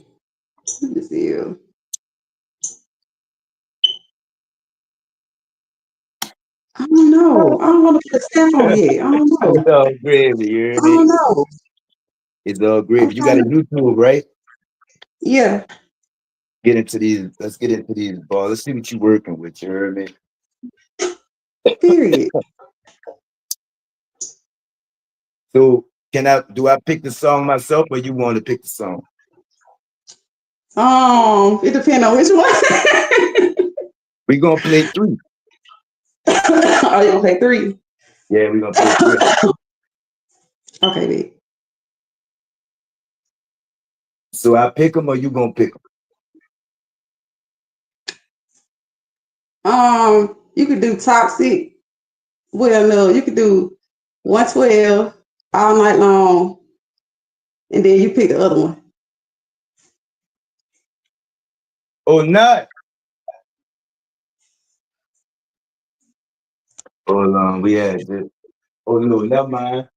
Let me see. I don't know. I don't want to put a stamp on it yet. I don't know. it's all gravy, you hear I me? don't know. It's all I'm gravy. You got trying a to. YouTube, right? Yeah. Let's get into these balls. Let's see what you working with, you heard me? Period. So do I pick the song myself or you want to pick the song? It depends on which one. We're gonna play three. Oh, you gonna play three? Yeah, we're gonna play three. Okay, big. So I pick them or you gonna pick them? You could do toxic. Well, no, you could do 112 all night long, and then you pick the other one. Oh not. Hold on, we had this. Oh no, never mind.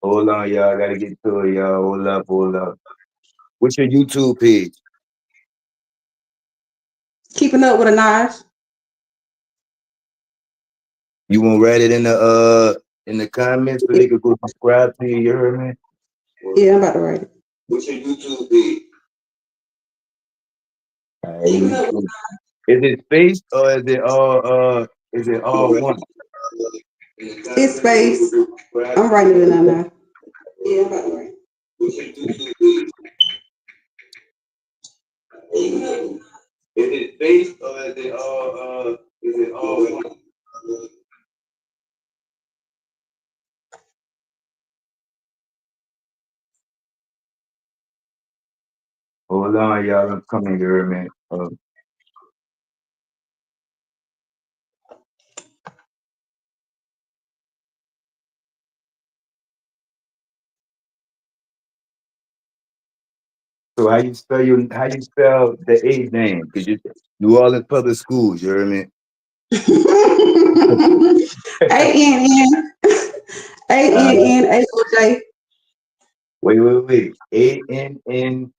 Hold on, y'all. I gotta get to it, y'all. Hold up, hold up. What's your YouTube page? Keeping up with a knife. You wanna write it in the comments so they could go subscribe to you, you heard me? Yeah, I'm about to write it. What's your YouTube be? Keeping up YouTube. Is it space or is it all one? with his space. I'm writing it down now. Yeah, I'm about to write. Is it space or is it all one? Hold on, y'all. I'm coming here, man. So how you spell the A name? Cause you New Orleans public schools, you hear me? ANN Uh, ANNAOJ wait. ANN.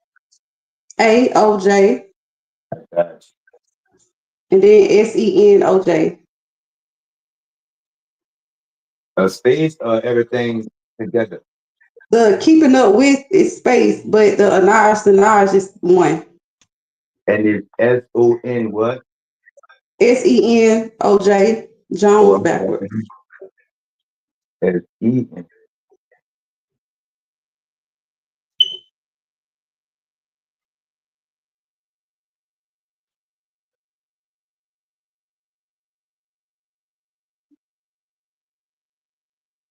AOJ Gotcha. and then SENOJ. A space or everything together. The keeping up with is space, but the Anars is one. And it's SON what? SENOJ Oh, Jones I'm backward. sorry. SEN.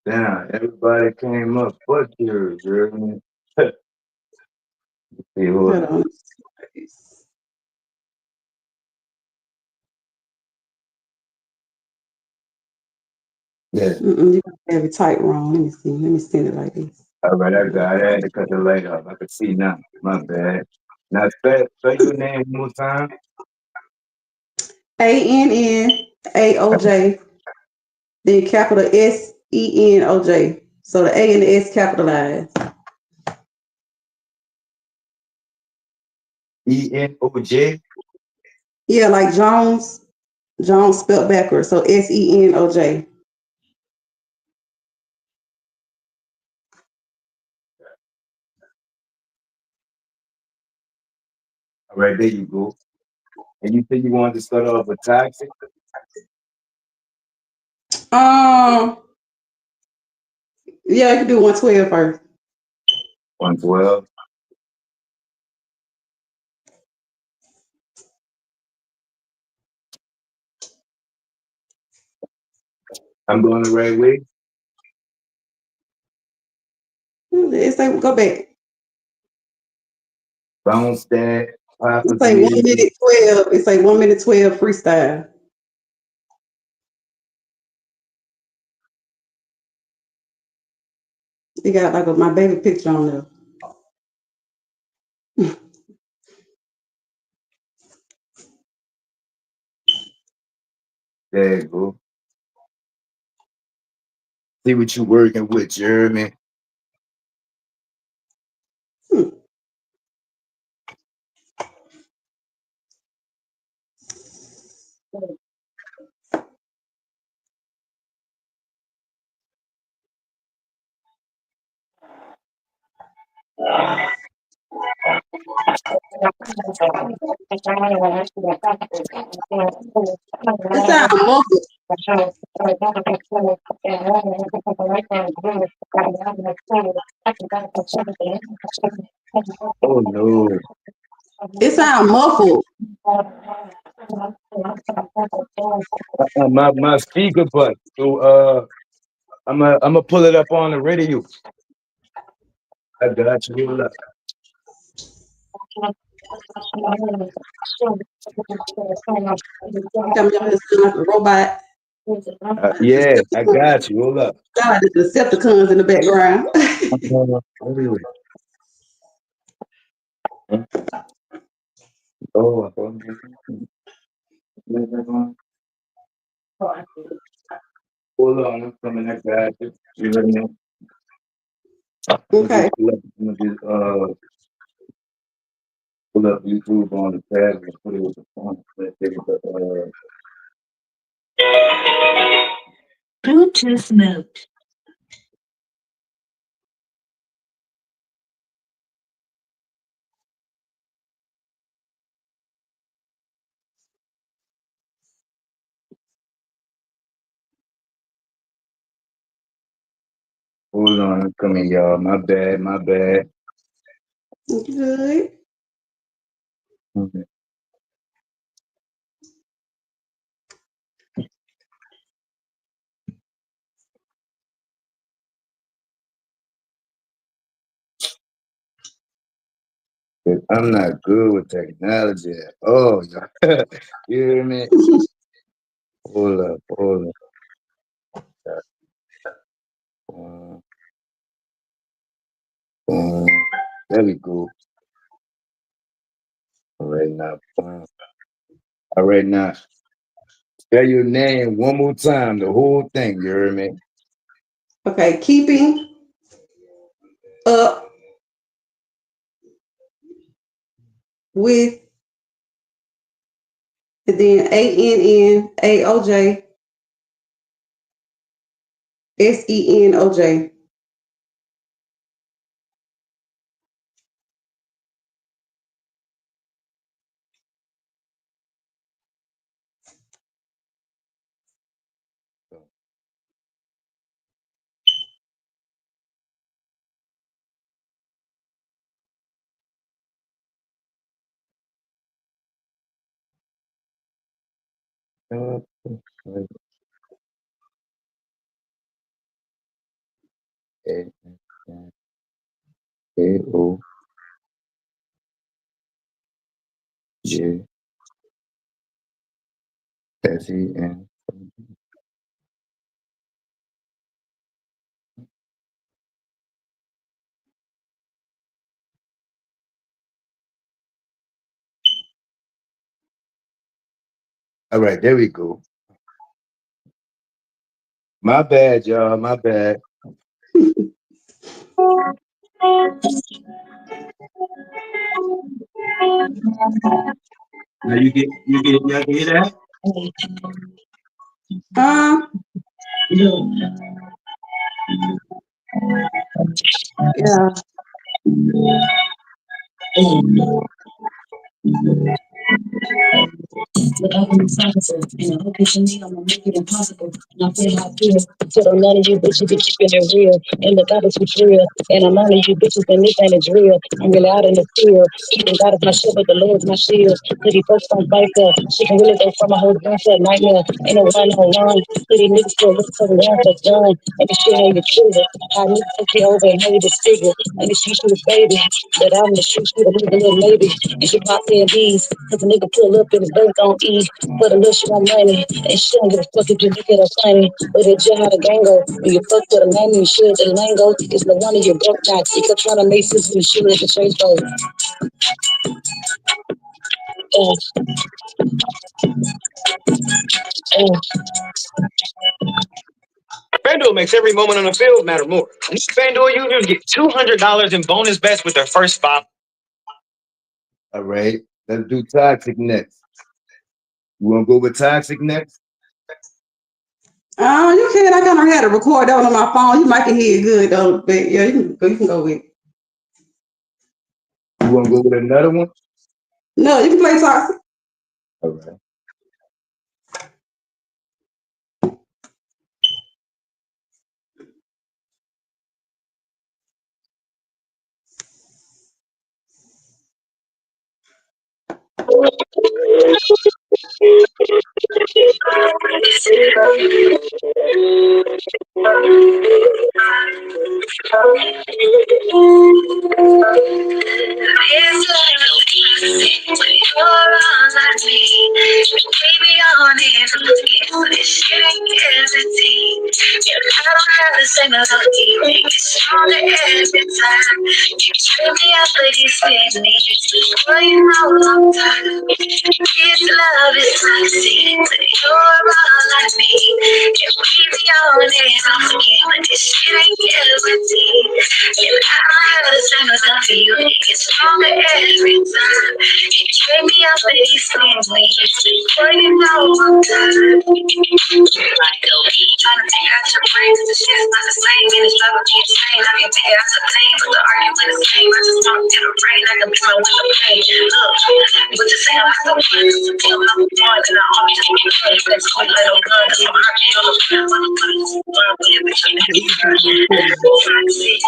Damn, everybody came up but yours, you hear me? See, hold Hold on. on. Yeah. You have it typed wrong. Let me see. Let me send it like this. All right, I got it. I had to cut the light off. I can see now. My bad. Now spell your name one more time. ANNAOJ, then capital SENOJ. So the A and the S capitalized. ENOJ. Yeah, like Jones. Jones spelled backwards. So SENOJ. All right, there you go. And you said you wanted to start off with toxic? Um, yeah, you can do 112 first. 112. I'm going the right way. It's like go back. Bounce that. It's like one Possibly. minute 12. It's like 1 minute 12 freestyle. You got like my baby picture on there. There you go. See what you working with, Jeremy. It sounds muffled. Oh no. It sounds muffled. My speaker butt. So I'm gonna pull it up on the radio. I got you. Hold up. Come here, it sound like a robot. Yeah, I got you. Hold up. Sound like the Decepticons in the background. Anyway. Oh, hold on, I'm coming. I got you. You heard me? Okay. I'm gonna just pull up YouTube on the tab and put it with the phone. Let's take it to, Bluetooth mode. Hold on, I'm coming, y'all. My bad, my bad. Good. Okay. I'm not good with technology at all, y'all. You hear me? Hold up, hold up. Boom. There we go. All right now. Boom. All right now. Spell your name one more time, the whole thing, you hear me? Okay, keeping up with, and then ANNAOJSENOJ. AOJSEN. All right, there we go. My bad, y'all. My bad. Now y'all hear that? Um, yeah. Without any sacrifice, and I hope you can see I'm gonna make it impossible. And I feel how I feel. So none of you bitches be keeping it real. And the God is real. And I'm none of you bitches and this ain't it's real. I'm really out in the field. Keeping God is my shield, but the Lord's my shield. Cause he folks don't fight there. She can really go from my whole gun to a nightmare. Ain't no one on one. City niggas still look for the ones that's done. And the shit ain't the truth. I need to take over and hate this figure. And the shoot the baby. But I'm the shoot a little lady. And she pop in these. Cause the nigga pull up in his bank on E. Put a little shit on money. And she don't give a fuck if you look at her funny. But it just how the gang go. When you fuck with a man, you should. The lingo is no one of your broke knots. You keep trying to make sense of the shit at the chase goes. FanDuel makes every moment on the field matter more. FanDuel users get $200 in bonus bets with their first five. All right. Let's do toxic next. You wanna go with toxic next? You can. I kind of had to record that one on my phone. You might can hear it good though, but yeah, you can go with it. You wanna go with another one? No, you can play toxic. All right. It's like you're all I need. Baby, on it, but this shit ain't guaranteed. Yeah, I don't have the same ability. Make it stronger every time. You turn me up for these things, need you to for you know long time. This love is toxic, but you're all I need. Yeah, baby, on it, but this shit ain't guaranteed. Yeah, I don't have the same ability. Make it stronger every time. Take me out for these things, boy, you know I'm done. Like the weed, trying to take out your brain, cause the shit's not the same. And it's driving me insane. I can take out the pain, but the argument is same. I just want to get a rain, I can be my with the pain. Look, but just say I'm not the one, cause the deal I'm the one, and I always just be paid. That's cool, little gun, cause I'm happy on the ground. I'm gonna put it on the bitch, I'm toxic.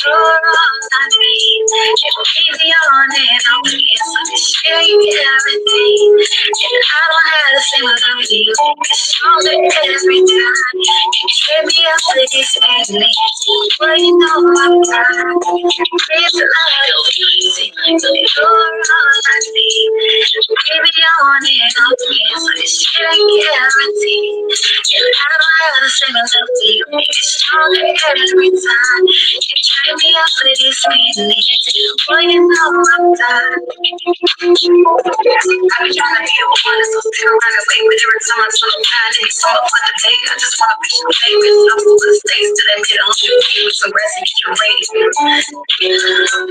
You're all I need. You keep me on and on, so just share everything. And I don't have to say what I'm feeling. It's stronger every time. You trip me up with this family. Well, you know I'm fine. It's a lot of easy. So you're all I need. Baby, I want it all again. So just share everything. And I don't have to say what I'm feeling. It's stronger every time. You trip me up with this family. Well, you know I'm fine. I be trying to be a one, so still run away with every time I turn around. It's all for the day. I just wanna be your favorite. I'm full of states till they get on you. With some rest and get your raise. It's love,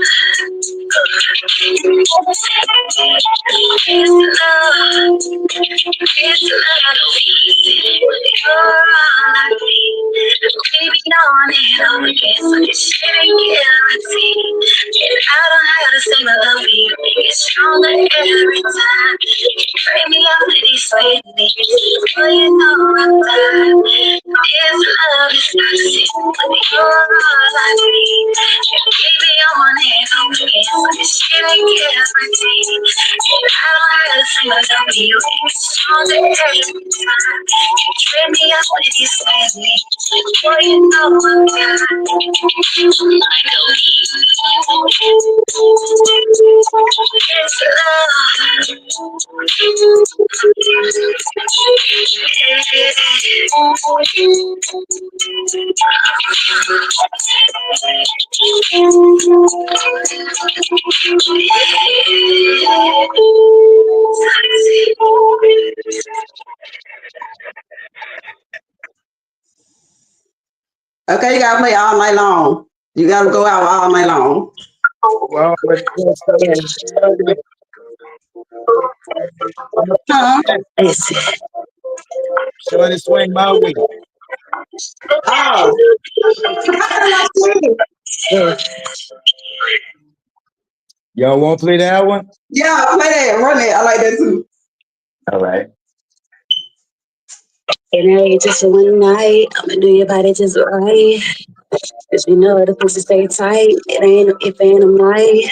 you're all I need. Baby, on and on again, so just sharing everything. And I don't have to say I love you. It's stronger every time. You bring me out of these feelings. Well, you know I'm done. This love is toxic, but you're all I need. And baby, on and on again, so just sharing everything. And I don't have to say I love you. It's stronger every time. You bring me out of these feelings. Well, you know I'm done. It's Okay, you gotta play all night long. You gotta go out all night long. Well, but Huh? Shorty swing my way. Oh. Y'all won't play that one? Yeah, play that. Run that. I like that too. All right. And I ain't just one night, I'ma do your body just right. Cause you know the pussy stay tight, it ain't a night.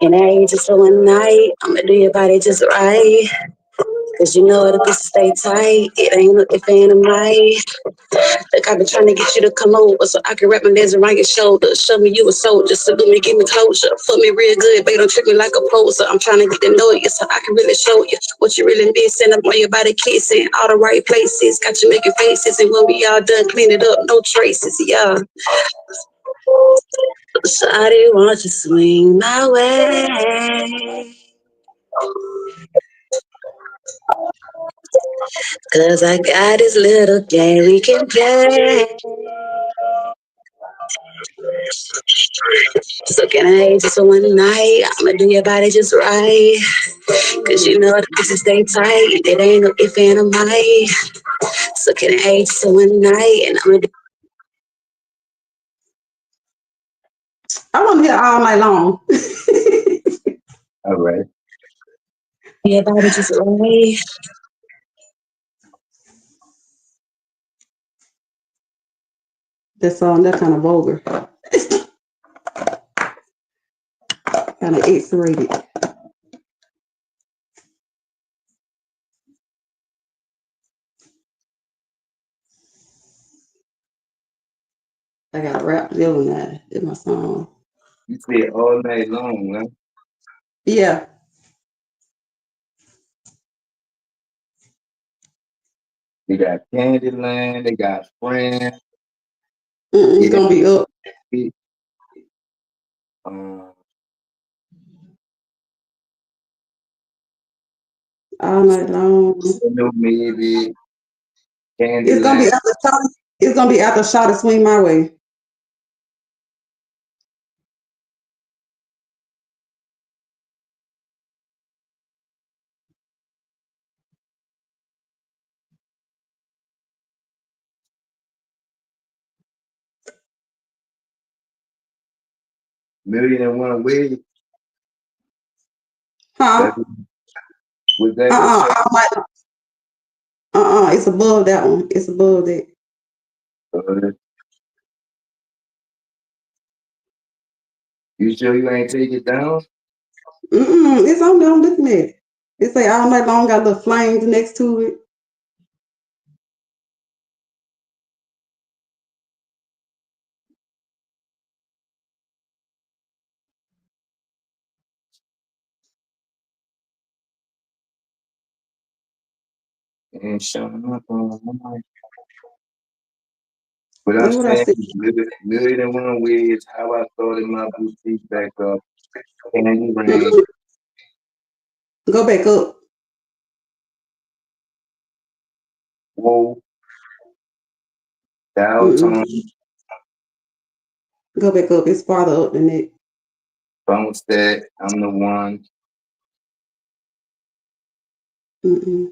And I ain't just one night, I'ma do your body just right. Cause you know the pussy stay tight, it ain't a night. Look, I've been trying to get you to come over so I can wrap my legs around your shoulders. Show me you a soldier, salute me, give me closure. Fuck me real good, babe, don't treat me like a poser. I'm trying to get to know you so I can really show you what you really missing. I'm on your body kissing, all the right places. Got you making faces, and when we all done, clean it up, no traces, yeah. Shawty, won't you swing my way? Cause I got this little game we can play. So can I just one night? I'ma do your body just right. Cause you know the pussy stay tight. It ain't no if and a might. So can I just one night? And I'ma do I want to hear all night long. All right. your body just right. That song, that kind of vulgar. Kind of X-rated. I got a rap deal on that. It's my song. You play all night long, huh? Yeah. They got Candyland, they got Friends. It's Yeah. gonna be up Um, all night long. maybe It's gonna be Candyland. after shot. It's gonna be after shot to swing my way. Million and One Ways. Huh? That was that the Uh-uh. song? It's above that one. It's above that. Uh, you sure you ain't take it down? It's on there. I'm looking at it. It say all night long, got little flames next to it. And showing up on mine. But I'm That's what I saying, said. million and one ways how I started my boutique back up. Candy Rain, Mm-mm. Go back up. Whoa, Mm-mm. Downtown, Go back up. It's farther up than that. Bounce That, I'm the One. Mm-mm.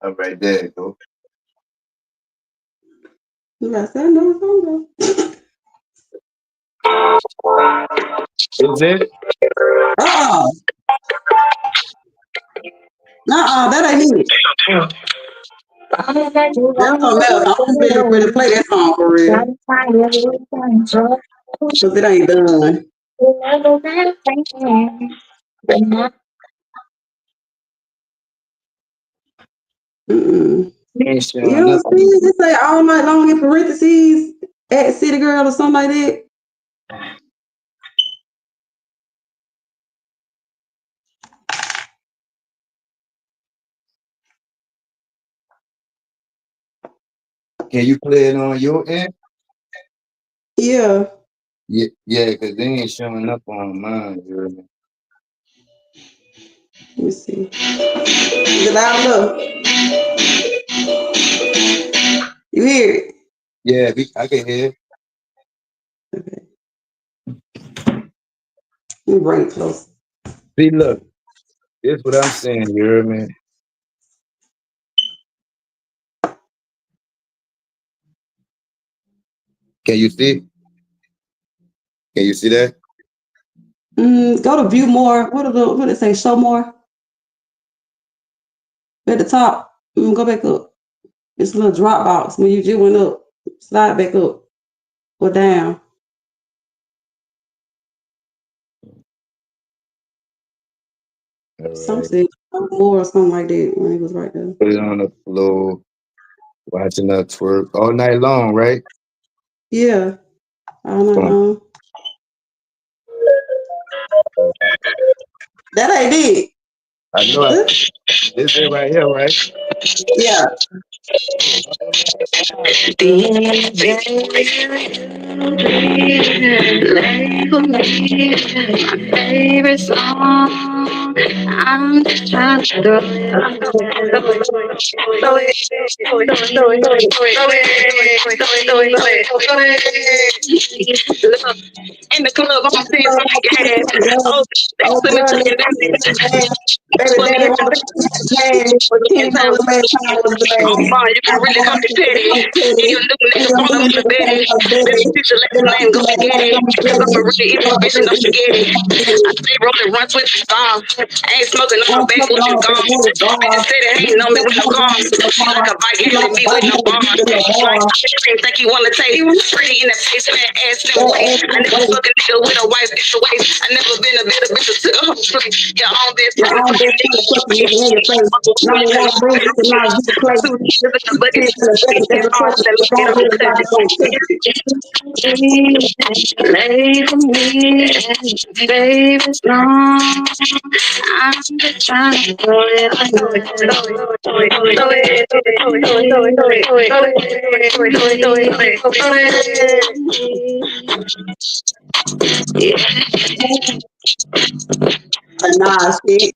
All right, there you go. I said, no, it's on Is it? there. That ain't it. That's something else. I don't really play that song for real. Because it ain't done. Mm-mm. Ain't You showing don't up see on it? It say all night long in parentheses at City Girl or something like that. Can you play it on your end? Yeah. Yeah, yeah, because they ain't showing up on mine. You heard me? Let me see. Is it loud enough? You hear it? Yeah, I can hear. Okay. Let me bring it close. See, look, this what I'm saying. You heard me? Can you see? Can you see that? Go to view more. What did it say? Show more at the top. Go back up. It's a little drop box. When you just went up, slide back up or down. All Some right. said more or something like that when it was right there. Put it on the floor, watching her twerk all night long, right? Yeah, all night Boom. long. That ain't it. I know this is right here, right? Yeah. Favorite song. I'm just trying to throw it. In the club, I'm seeing some gas. Oh, they Oh, send it girl, to they me. man. That's Baby for me. daddy want to pass. He ain't know Time. the last time was the Oh, last. fine, you can really come to petty. And your new nigga Your follow new me the nigga Betty. came from Baby, Betty. teacher, let Then the I'm name go glad get I'm it. gonna get Cause I'm a it. really eating bitch and no spaghetti. I stay rolling runs with the song. I ain't smoking on I'm no base, smoking what you on gone? that water Bitches bar. say they You ain't know me said with no I'm going cars. to the She like bar. a bike You like handling a me with bike no and the bars. beat in the She like bar. think you wanna take pretty in the face, fat ass in the That waist. ass I in the never way. fuck a nigga with a wife, it's a waste. I never been a bitter bitch to a whole tree. Your own best Your friend, own best friend fucking looking in your face. Now you want to bring this and now you play. two niggas in the bucket, Kids in the back of the hard, truck. that If look I'm at here, all like it's gonna touch it. Lay for me, baby, strong. I'm just trying to throw it, throw it, throw it, throw it, throw it, throw it, throw it, throw it, throw it, throw it, throw it, throw it, Nah, shit.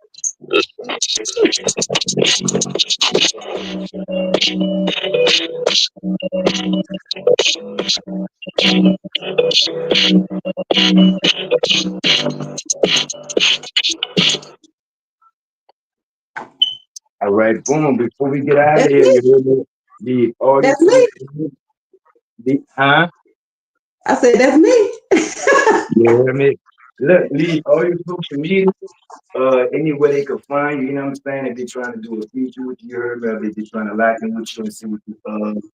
All right, boom. Before we get out of That's here, me. you hear me? Leave all your That's me. social media. Huh? I said that's me. You hear me? Look, leave all your social media. Anywhere they could find you, you know what I'm saying? If they're trying to do a feature with you, you heard me, or if they're trying to lock in with you and see what you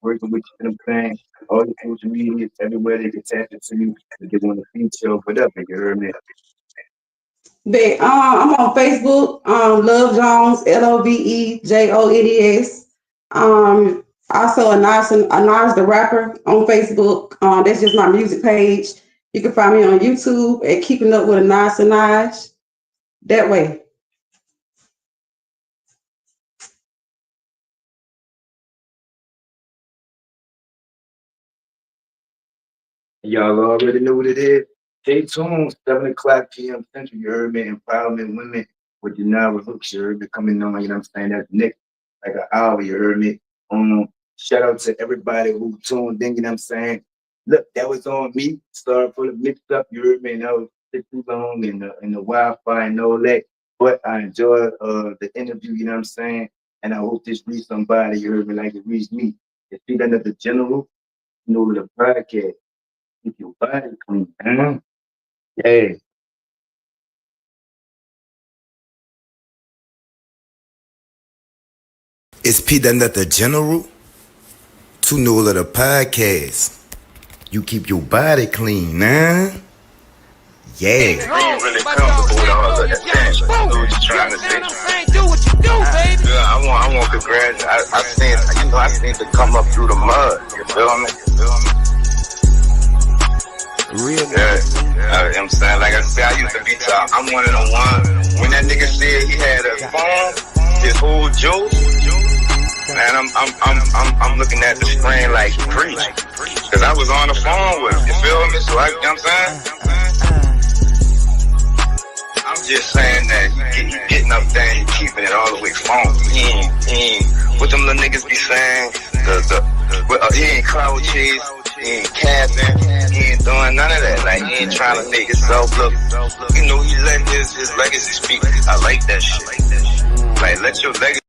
working with you know what I'm saying? All your social media, everywhere they can tap into you, if they want to feature or whatever, you heard me? But I'm on Facebook, Love Jones, LOVEJONES. Also Anaj the rapper on Facebook. That's just my music page. You can find me on YouTube at Keeping Up with Anaj. That way. Y'all already know what it is. Stay tuned, 7 o'clock p.m. Central, you heard me? Empowerment Women with Denara Hooks, you heard me? Coming on, you know what I'm saying? That's next, like an hour, you heard me? Shout out to everybody who tuned in, you know what I'm saying? Look, that was on me. Sorry for the mix up, you heard me? And that was too long and the Wi-Fi and all that. But I enjoyed the interview, you know what I'm saying? And I hope this reached somebody, you heard me, like it reached me. It's Feet Under the General, you know, the podcast. Keep your body clean, man. Yeah. It's P the General to know of the podcast. You keep your body clean, man. Yeah. Are you really comfortable with all of that thing? You know what you're trying to say? Do what you do, baby. Yeah, I want congrats. I seen to come up through the mud. You feel me? Real Yeah. I'm saying, like I said, I used to be top. I'm one of the ones. When that nigga said he had a phone, his whole joke, man, I'm looking at the screen like preach. Cause I was on the phone with him. You feel me? So you know what I'm saying? I'm just saying that you getting up there and keeping it all the way funky. What them little niggas be saying? He ain't cloud chase, he ain't capping, he ain't doing none of that. Like, he ain't trying to make himself look. You know, he let his legacy speak. I like that shit. Like, let your legacy